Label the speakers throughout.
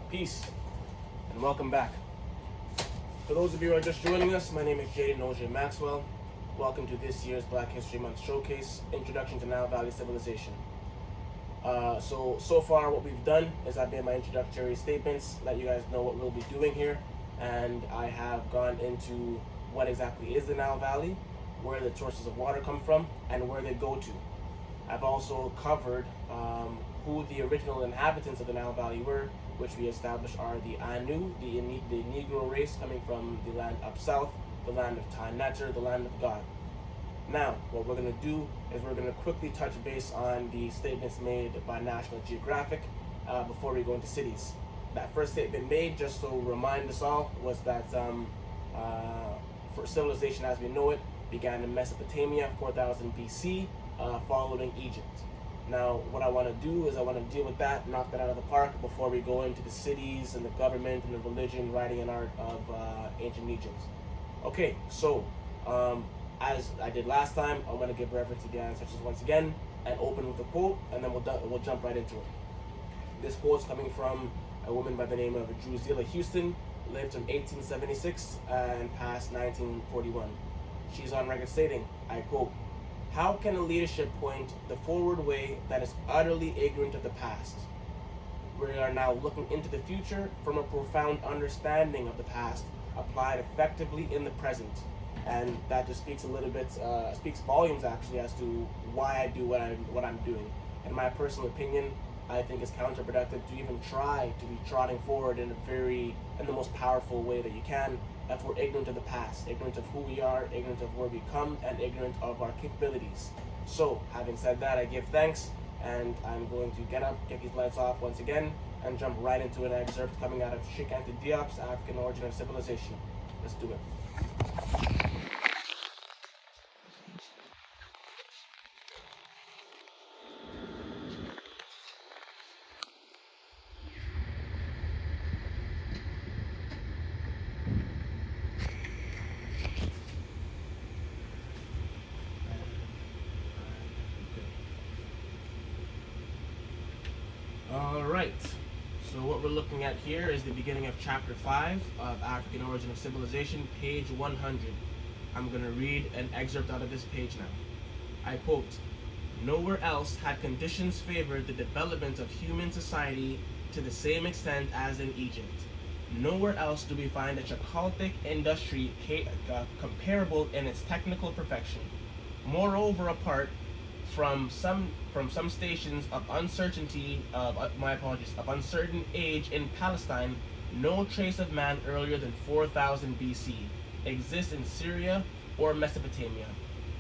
Speaker 1: Peace, and welcome back. For those of you who are just joining us, my name is Ogé-Maxwell. Welcome to this year's Black History Month Showcase, Introduction to Nile Valley Civilization. So far what we've done is I've made my introductory statements, let you guys know what we'll be doing here, and I have gone into what exactly is the Nile Valley, where the sources of water come from, and where they go to. I've also covered who the original inhabitants of the Nile Valley were, which we established are the Anu, the Negro race coming from the land up south, the land of Ta-Neter, the land of God. Now, what we're going to do is we're going to quickly touch base on the statements made by National Geographic before we go into cities. That first statement made, just to remind us all, was that for civilization as we know it began in Mesopotamia, 4000 BC, following Egypt. Now, what I want to do is I want to deal with that, knock that out of the park before we go into the cities and the government and the religion, writing and art of ancient Egypt. Okay, so as I did last time, I'm going to give reference again, such as once again, and open with a quote, and then we'll jump right into it. This quote is coming from a woman by the name of Drusilla Houston, lived from 1876 and passed 1941. She's on record stating, I quote, "How can a leadership point the forward way that is utterly ignorant of the past? We are now looking into the future from a profound understanding of the past, applied effectively in the present." And that just speaks a little bit, speaks volumes actually as to why I do what I'm doing. In my personal opinion, I think it's counterproductive to even try to be trotting forward in the most powerful way that you can if we're ignorant of the past, ignorant of who we are, ignorant of where we come, and ignorant of our capabilities. So, having said that, I give thanks, and I'm going to get up, get these lights off once again, and jump right into an excerpt coming out of Sheikh Anta Diop's African Origin of Civilization. Let's do it. Alright, so what we're looking at here is the beginning of chapter 5 of African Origin of Civilization, page 100. I'm going to read an excerpt out of this page now. I quote, "Nowhere else had conditions favored the development of human society to the same extent as in Egypt. Nowhere else do we find a chalcolithic industry comparable in its technical perfection. Moreover, apart from some stations of uncertainty of uncertain age in Palestine, no trace of man earlier than 4000 BC exists in Syria or Mesopotamia.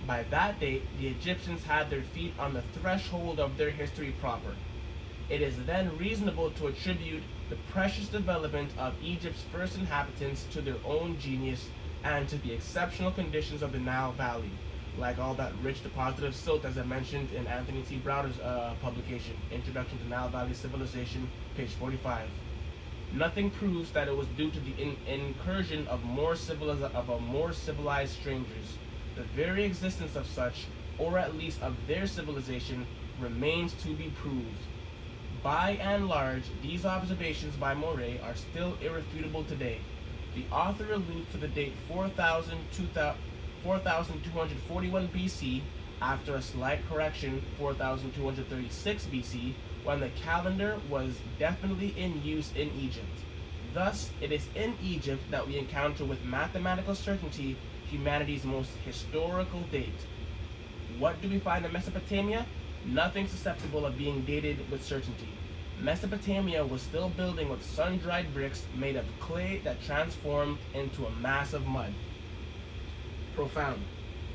Speaker 1: By that date, the Egyptians had their feet on the threshold of their history proper. It is then reasonable to attribute the precious development of Egypt's first inhabitants to their own genius and to the exceptional conditions of the Nile Valley, like all that rich deposit of silt, as I mentioned in Anthony T. Browder's publication, Introduction to Nile Valley Civilization, page 45. Nothing proves that it was due to the incursion of more civilized strangers. The very existence of such, or at least of their civilization, remains to be proved. By and large, these observations by Moray are still irrefutable today. The author alludes to the date 4241 BC, after a slight correction, 4236 BC, when the calendar was definitely in use in Egypt. Thus, it is in Egypt that we encounter with mathematical certainty humanity's most historical date. What do we find in Mesopotamia? Nothing susceptible of being dated with certainty. Mesopotamia was still building with sun-dried bricks made of clay that transformed into a mass of mud." Profound.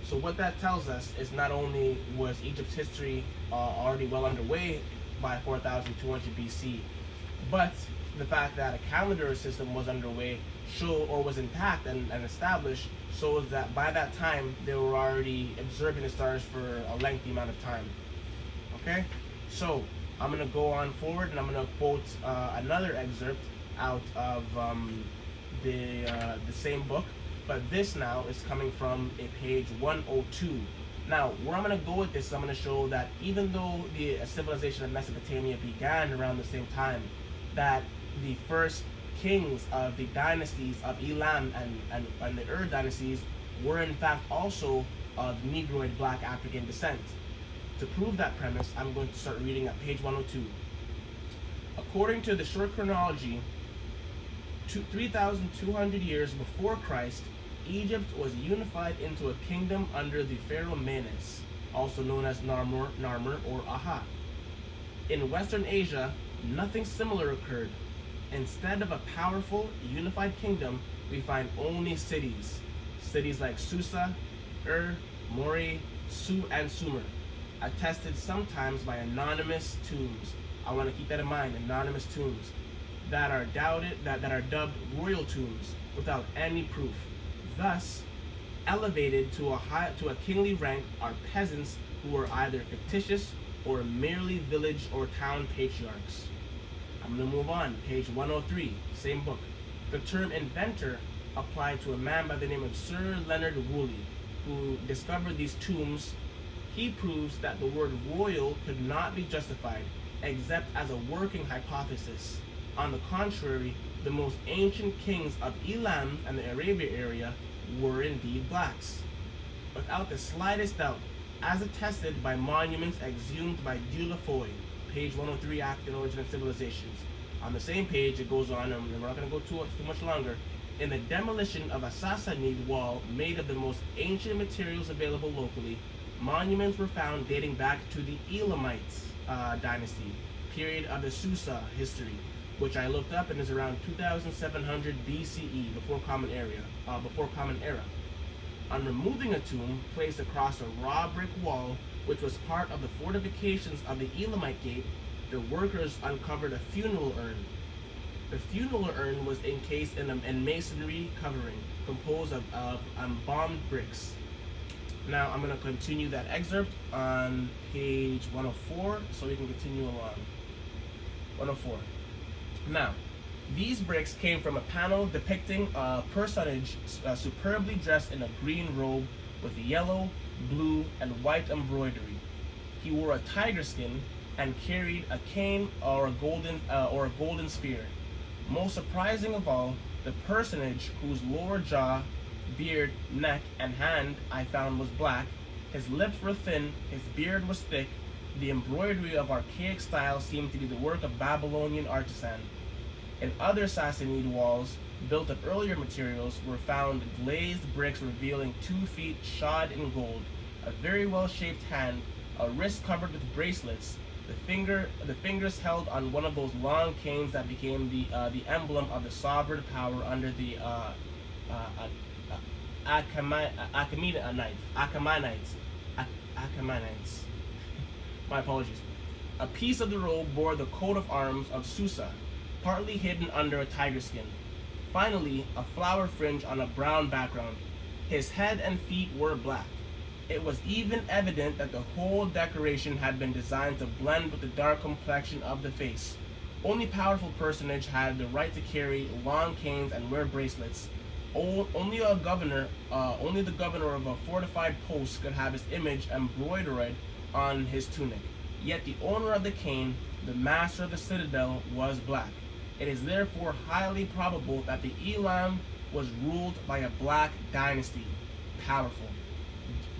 Speaker 1: So what that tells us is not only was Egypt's history already well underway by 4200 BC, but the fact that a calendar system was underway was intact and established shows that by that time they were already observing the stars for a lengthy amount of time. Okay, so I'm going to go on forward and I'm going to quote another excerpt out of the same book. But this now is coming from a page 102. Now, where I'm going to go with this, I'm going to show that even though the civilization of Mesopotamia began around the same time, that the first kings of the dynasties of Elam and the dynasties were in fact also of Negroid Black African descent. To prove that premise, I'm going to start reading at page 102. According to the short chronology, 3,200 years before Christ, Egypt was unified into a kingdom under the pharaoh Menes, also known as Narmer or Aha. In Western Asia, nothing similar occurred. Instead of a powerful, unified kingdom, we find only cities. Cities like Susa, Mori, Su, and Sumer, attested sometimes by anonymous tombs. I want to keep that in mind, anonymous tombs that are dubbed royal tombs without any proof. Thus, elevated to a kingly rank are peasants who were either fictitious or merely village or town patriarchs. I'm going to move on, page 103, same book. The term inventor applied to a man by the name of Sir Leonard Woolley, who discovered these tombs. He proves that the word royal could not be justified except as a working hypothesis. On the contrary, the most ancient kings of Elam and the Arabia area were indeed blacks, without the slightest doubt, as attested by monuments exhumed by Dieulafoy, page 103, African Origin of Civilizations. On the same page, it goes on, and we're not going to go too much longer. In the demolition of a Sassanid wall made of the most ancient materials available locally, monuments were found dating back to the Elamite dynasty, period of the Susa history, which I looked up and is around 2700 BCE, before Common Era. On removing a tomb placed across a raw brick wall, which was part of the fortifications of the Elamite gate, the workers uncovered a funeral urn. The funeral urn was encased in a masonry covering composed of embalmed bricks. Now I'm going to continue that excerpt on page 104 so we can continue along. 104. Now, these bricks came from a panel depicting a personage superbly dressed in a green robe with yellow, blue, and white embroidery. He wore a tiger skin and carried a cane or a golden spear. Most surprising of all, the personage, whose lower jaw, beard, neck, and hand I found was black, his lips were thin, his beard was thick, the embroidery of archaic style seemed to be the work of Babylonian artisan. In other Sassanid walls, built of earlier materials, were found glazed bricks revealing 2 feet shod in gold, a very well-shaped hand, a wrist covered with bracelets, the fingers held on one of those long canes that became the emblem of the sovereign power under the Achaemenides. My apologies. A piece of the robe bore the coat of arms of Susa, partly hidden under a tiger skin. Finally, a flower fringe on a brown background. His head and feet were black. It was even evident that the whole decoration had been designed to blend with the dark complexion of the face. Only powerful personage had the right to carry long canes and wear bracelets. Only the governor of a fortified post could have his image embroidered on his tunic. Yet the owner of the cane, the master of the citadel, was black. It is therefore highly probable that the Elam was ruled by a black dynasty. Powerful.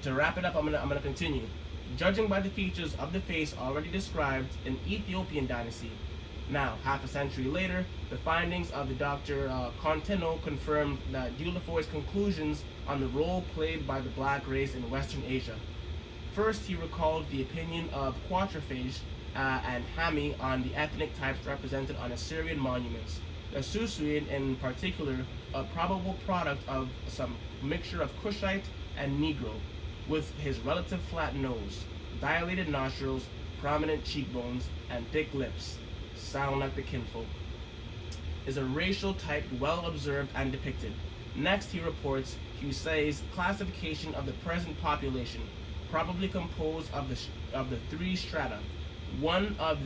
Speaker 1: To wrap it up, I'm gonna continue. Judging by the features of the face already described, an Ethiopian dynasty. Now, half a century later, the findings of the Dr. Contino confirmed that Dieulafoy's conclusions on the role played by the black race in Western Asia. First, he recalled the opinion of Quatrefages and Hami on the ethnic types represented on Assyrian monuments. The Susuid, in particular, a probable product of some mixture of Kushite and Negro, with his relative flat nose, dilated nostrils, prominent cheekbones, and thick lips, sound like the kinfolk, is a racial type well observed and depicted. Next, he reports Hussey's classification of the present population, probably composed of the 3 strata, one of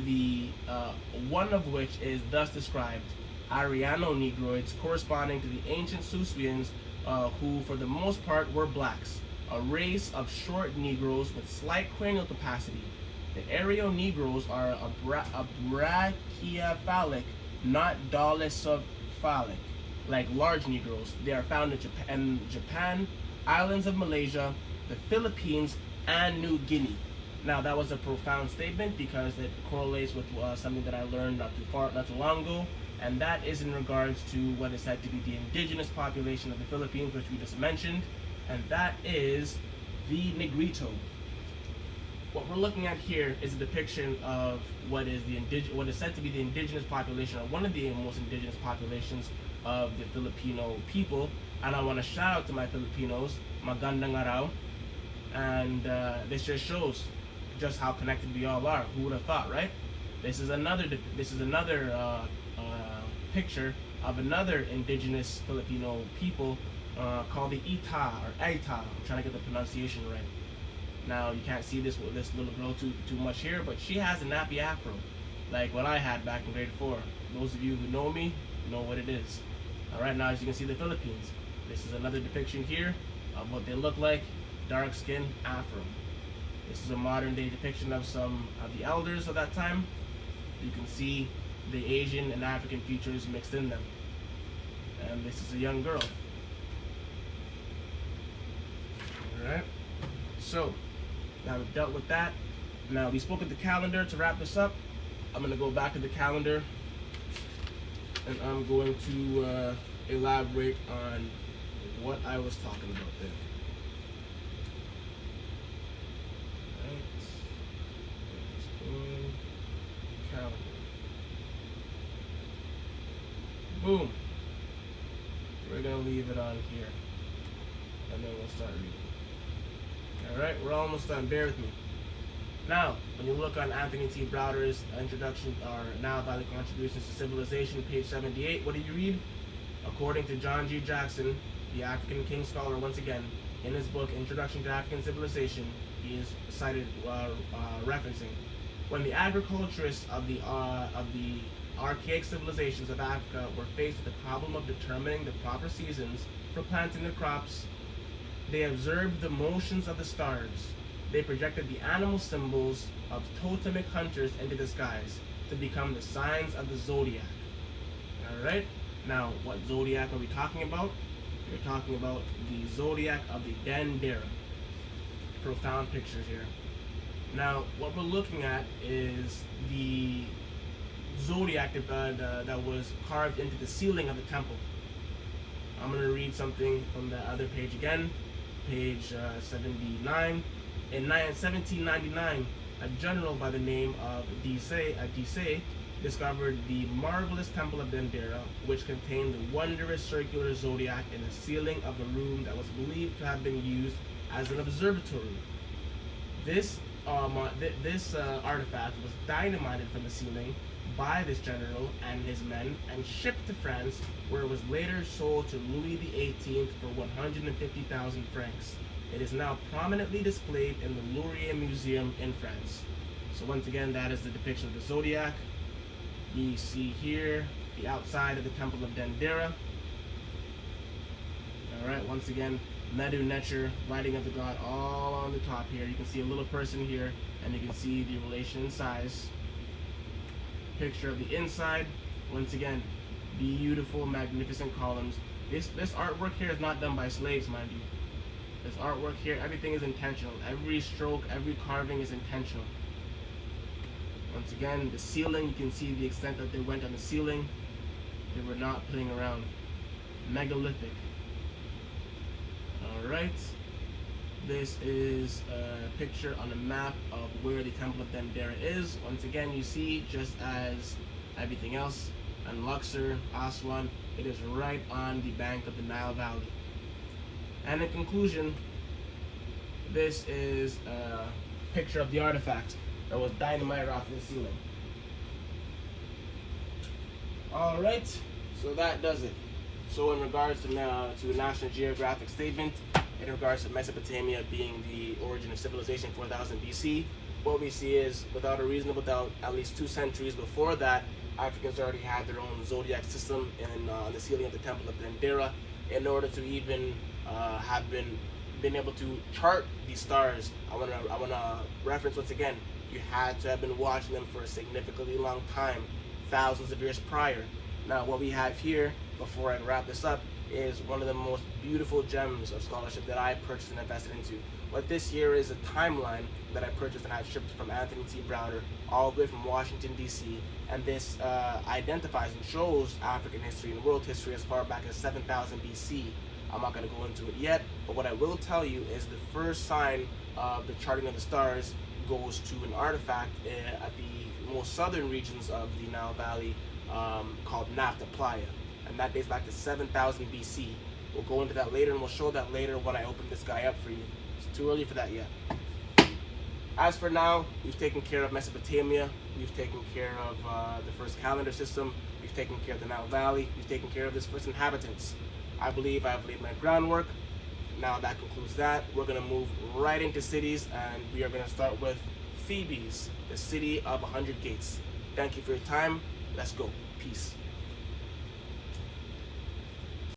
Speaker 1: which is thus described: Ariano Negroids, corresponding to the ancient Susians, who for the most part were blacks, a race of short Negroes with slight cranial capacity. The Aryo Negroes are a brachycephalic not dolichocephalic, like large Negroes. They are found in Japan, islands of Malaysia, the Philippines, and New Guinea. Now that was a profound statement because it correlates with something that I learned not too long ago, and that is in regards to what is said to be the indigenous population of the Philippines, which we just mentioned, and that is the Negrito. What we're looking at here is a depiction of what is said to be the indigenous population, or one of the most indigenous populations of the Filipino people. And I want to shout out to my Filipinos, magandang araw, and this just shows just how connected we all are. Who would have thought, right? This is another picture of another indigenous Filipino people called the Ita or Aita. I'm trying to get the pronunciation right. Now you can't see this little girl too much here, but she has a nappy afro, like what I had back in grade 4. Those of you who know me know what it is. All right, now as you can see the Philippines. This is another depiction here of what they look like, dark skin afro. This is a modern day depiction of some of the elders of that time. You can see the Asian and African features mixed in them. And this is a young girl. All right, so now we've dealt with that. Now we spoke of the calendar. To wrap this up, I'm going to go back to the calendar and I'm going to elaborate on what I was talking about there. Calendar. Boom. We're going to leave it on here and then we'll start reading. Alright, we're almost done. Bear with me. Now, when you look on Anthony T. Browder's introduction or Nile Valley Contributions to Civilization, page 78, what do you read? According to John G. Jackson, the African King scholar, once again, in his book Introduction to African Civilization, he is cited referencing when the agriculturists of the archaic civilizations of Africa were faced with the problem of determining the proper seasons for planting their crops. They observed the motions of the stars. They projected the animal symbols of totemic hunters into the skies to become the signs of the zodiac. Alright, now what zodiac are we talking about? We're talking about the zodiac of the Dendera. Profound pictures here. Now, what we're looking at is the zodiac that was carved into the ceiling of the temple. I'm going to read something from the other page again. Page 79. In 1799, a general by the name of Dise discovered the marvelous Temple of Dendera, which contained the wondrous circular zodiac in the ceiling of a room that was believed to have been used as an observatory. This artifact was dynamited from the ceiling by this general and his men and shipped to France, where it was later sold to Louis XVIII for 150,000 francs. It is now prominently displayed in the Louvre Museum in France. So once again, that is the depiction of the zodiac. You see here the outside of the Temple of Dendera. Alright, once again, Medu Necher, writing of the god, all on the top here. You can see a little person here, and you can see the relation in size. Picture of the inside. Once again, beautiful, magnificent columns. This artwork here is not done by slaves, mind you. This artwork here, everything is intentional. Every stroke, every carving is intentional. Once again, the ceiling, you can see the extent that they went on the ceiling. They were not playing around. Megalithic. Alright. This is a picture on a map of where the Temple of Dendera is. Once again, you see, just as everything else, and Luxor, Aswan, it is right on the bank of the Nile Valley. And in conclusion, this is a picture of the artifact that was dynamited off the ceiling. Alright, so that does it. So in regards to the National Geographic statement, in regards to Mesopotamia being the origin of civilization 4000 BC, what we see is, without a reasonable doubt, at least 2 centuries before that, Africans already had their own zodiac system in the ceiling of the Temple of Dendera, in order to even have been able to chart these stars. I wanna reference once again, you had to have been watching them for a significantly long time thousands of years prior. Now, what we have here, before I wrap this up, is one of the most beautiful gems of scholarship that I purchased and invested into. What this here is a timeline that I purchased and had shipped from Anthony T. Browder all the way from Washington, D.C. And this identifies and shows African history and world history as far back as 7000 B.C. I'm not going to go into it yet, but what I will tell you is the first sign of the charting of the stars goes to an artifact at the most southern regions of the Nile Valley called Nafta Playa, and that dates back to 7000 BC. We'll go into that later, and we'll show that later when I open this guy up for you. It's too early for that yet. As for now, we've taken care of Mesopotamia, we've taken care of the first calendar system, we've taken care of the Nile Valley, we've taken care of its first inhabitants. I believe I've laid my groundwork. Now that concludes that. We're going to move right into cities, and we are going to start with Thebes, the city of 100 gates. Thank you for your time. Let's go. Peace.